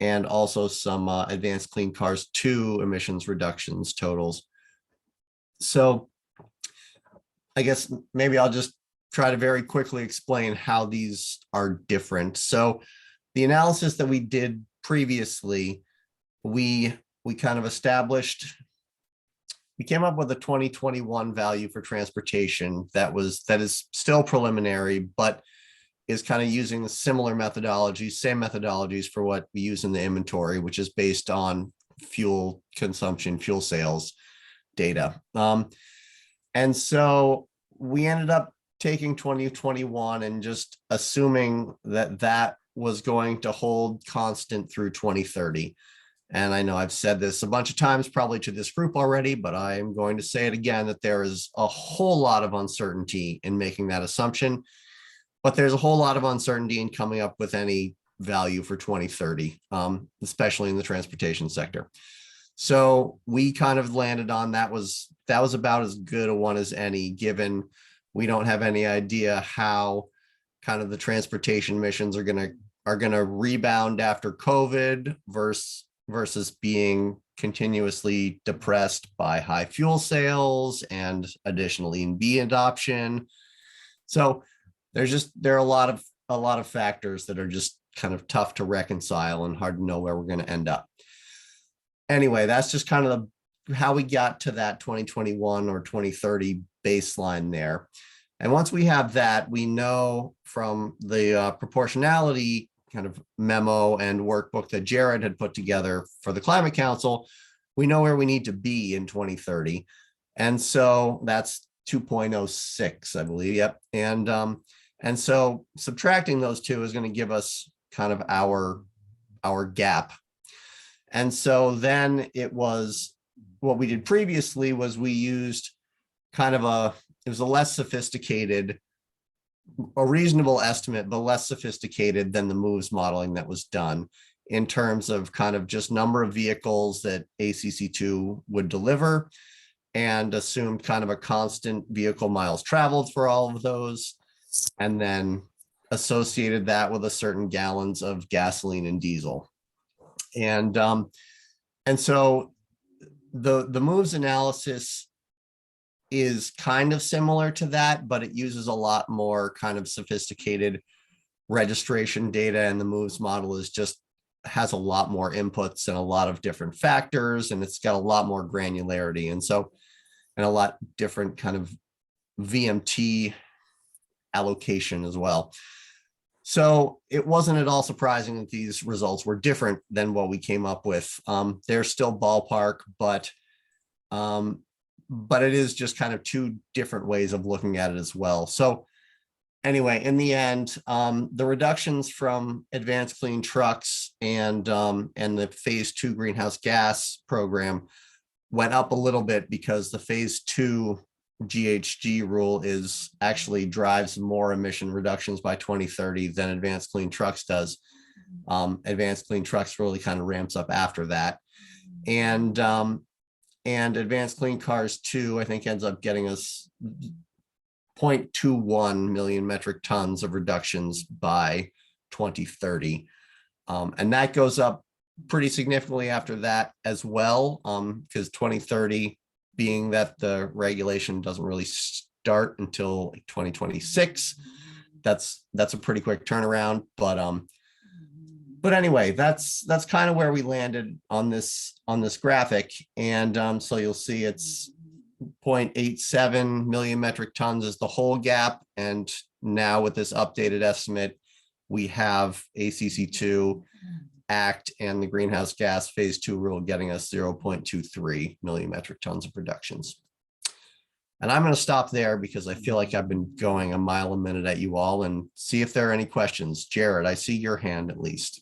and also some advanced clean cars 2 emissions reductions totals. So I guess maybe I'll just try to very quickly explain how these are different. So the analysis that we did previously, we kind of established, we came up with a 2021 value for transportation that is still preliminary, but is kind of using the similar methodologies, same methodologies for what we use in the inventory, which is based on fuel consumption, fuel sales data. And so we ended up taking 2021 and just assuming that that was going to hold constant through 2030. And I know I've said this a bunch of times, probably to this group already, but I am going to say it again, that there is a whole lot of uncertainty in making that assumption, but there's a whole lot of uncertainty in coming up with any value for 2030, especially in the transportation sector. So we kind of landed on that was about as good a one as any, given we don't have any idea how kind of the transportation emissions are gonna rebound after COVID versus being continuously depressed by high fuel sales and additional EV adoption. So there are a lot of factors that are just kind of tough to reconcile and hard to know where we're going to end up. Anyway, that's just kind of how we got to that 2021 or 2030 baseline there. And once we have that, we know from the proportionality kind of memo and workbook that Jared had put together for the Climate Council, we know where we need to be in 2030. And so that's 2.06, I believe. Yep. And so subtracting those two is going to give us kind of our gap. And so then it was, what we did previously was we used kind of it was a less sophisticated, a reasonable estimate, but less sophisticated than the moves modeling that was done in terms of kind of just number of vehicles that ACC2 would deliver, and assumed kind of a constant vehicle miles traveled for all of those, and then associated that with a certain gallons of gasoline and diesel. And so the moves analysis is kind of similar to that, but it uses a lot more kind of sophisticated registration data, and the moves model has a lot more inputs and a lot of different factors, and it's got a lot more granularity, and a lot different kind of VMT allocation as well. So it wasn't at all surprising that these results were different than what we came up with. They're still ballpark, but it is just kind of two different ways of looking at it as well. So anyway, in the end, the reductions from advanced clean trucks and the phase 2 greenhouse gas program went up a little bit because the phase 2 GHG rule actually drives more emission reductions by 2030 than advanced clean trucks does. Advanced clean trucks really kind of ramps up after that. And advanced clean cars 2, I think, ends up getting us 0.21 million metric tons of reductions by 2030. And that goes up pretty significantly after that as well, because 2030, being that the regulation doesn't really start until 2026, that's a pretty quick turnaround. But anyway, that's kind of where we landed on this graphic. And so you'll see it's 0.87 million metric tons is the whole gap. And now with this updated estimate, we have ACC2 Act and the greenhouse gas phase 2 rule getting us 0.23 million metric tons of reductions. And I'm going to stop there because I feel like I've been going a mile a minute at you all and see if there are any questions. Jared, I see your hand at least.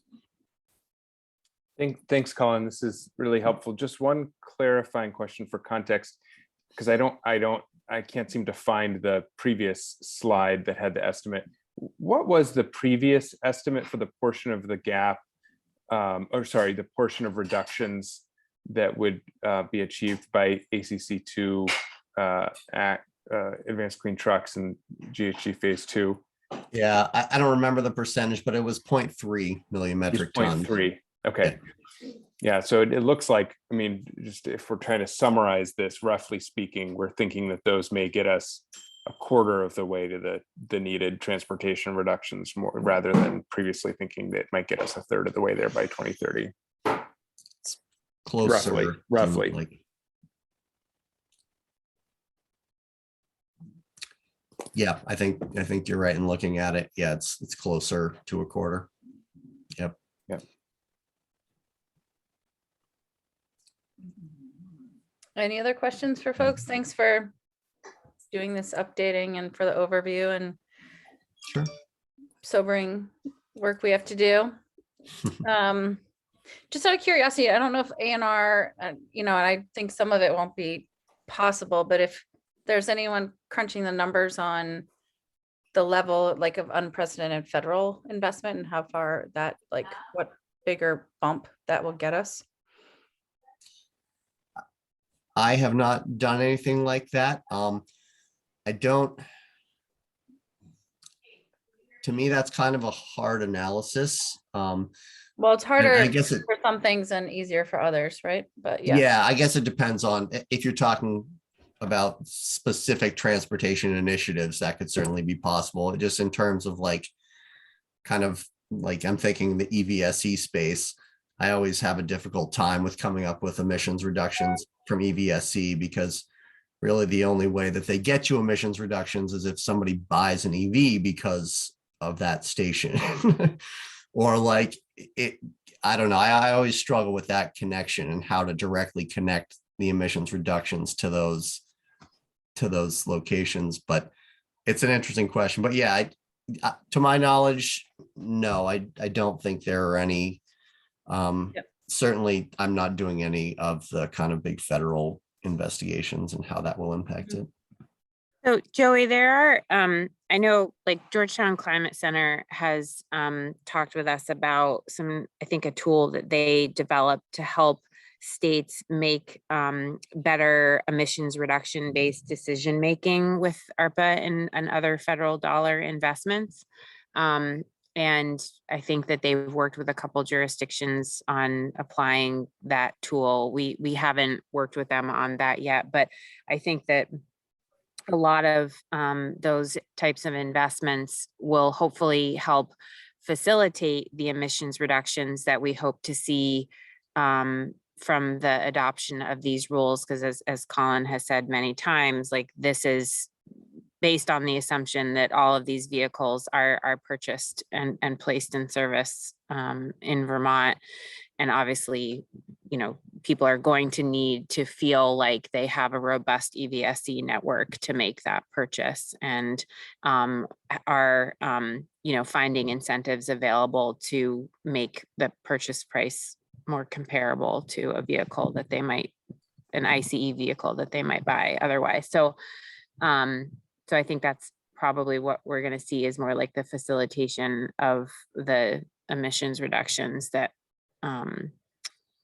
Thanks, Colin. This is really helpful. Just one clarifying question for context, because I can't seem to find the previous slide that had the estimate. What was the previous estimate for the portion of the gap, the portion of reductions that would be achieved by ACC2 Advanced Clean Trucks and GHG Phase 2? Yeah, I don't remember the percentage, but it was 0.3 million metric tons. 0.3. Okay. Yeah, so it looks like, I mean, just if we're trying to summarize this, roughly speaking, we're thinking that those may get us a quarter of the way to the needed transportation reductions, more rather than previously thinking that it might get us a third of the way there by 2030. Closer. Roughly. Like, yeah, I think you're right in looking at it. Yeah, it's closer to a quarter. Yep. Yep. Any other questions for folks? Thanks for doing this updating and for the overview and Sure. sobering work we have to do. Just out of curiosity, I don't know if A&R, and I think some of it won't be possible, but if there's anyone crunching the numbers on the level like of unprecedented federal investment and how far that, like what bigger bump that will get us. I have not done anything like that. I don't. To me, that's kind of a hard analysis. Well, it's harder I guess for some things and easier for others, right? But yeah, I guess it depends on if you're talking about specific transportation initiatives, that could certainly be possible. Just in terms of like, kind of like I'm thinking the EVSE space, I always have a difficult time with coming up with emissions reductions from EVSE, because really the only way that they get you emissions reductions is if somebody buys an EV because of that station. Or like it, I don't know. I always struggle with that connection and how to directly connect the emissions reductions to those locations. But it's an interesting question. But yeah, to my knowledge, no, I don't think there are any. Certainly, I'm not doing any of the kind of big federal investigations and how that will impact it. So Joey, there are, I know like Georgetown Climate Center has talked with us about I think a tool that they developed to help states make better emissions reduction based decision making with ARPA and other federal dollar investments. And I think that they've worked with a couple jurisdictions on applying that tool. We haven't worked with them on that yet, but I think that a lot of those types of investments will hopefully help facilitate the emissions reductions that we hope to see from the adoption of these rules. Because as Colin has said many times, like this is based on the assumption that all of these vehicles are purchased and placed in service in Vermont. And obviously, people are going to need to feel like they have a robust EVSE network to make that purchase, and are, finding incentives available to make the purchase price more comparable to a vehicle that they might, an ICE vehicle that they might buy otherwise. So I think that's probably what we're going to see is more like the facilitation of the emissions reductions that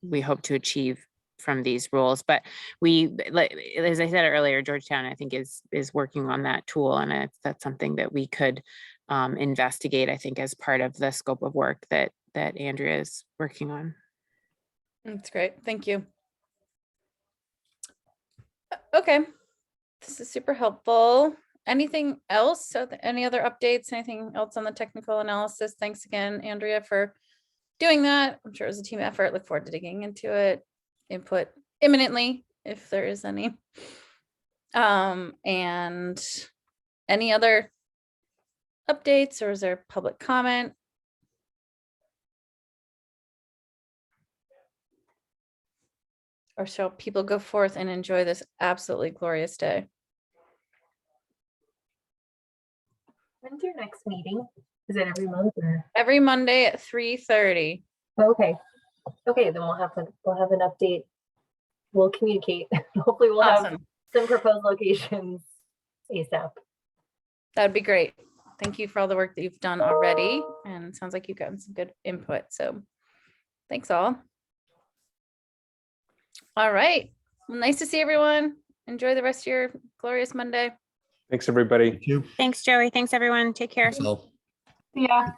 we hope to achieve from these rules. But as I said earlier, Georgetown, I think is working on that tool, and that's something that we could investigate, I think, as part of the scope of work that Andrea is working on. That's great. Thank you. Okay. This is super helpful. Anything else? So any other updates, anything else on the technical analysis? Thanks again, Andrea, for doing that. I'm sure it was a team effort. Look forward to digging into it. Input imminently, if there is any. And any other updates, or is there public comment? Or shall people go forth and enjoy this absolutely glorious day? When's your next meeting? Is it every month or? Every Monday at 3:30. Okay. Okay, then we'll have an update. We'll communicate. Hopefully we'll have Awesome. some proposed locations ASAP. That'd be great. Thank you for all the work that you've done already. And it sounds like you've gotten some good input. So thanks all. All right. Well, nice to see everyone. Enjoy the rest of your glorious Monday. Thanks, everybody. Thank you. Thanks, Joey. Thanks, everyone. Take care. So. Yeah.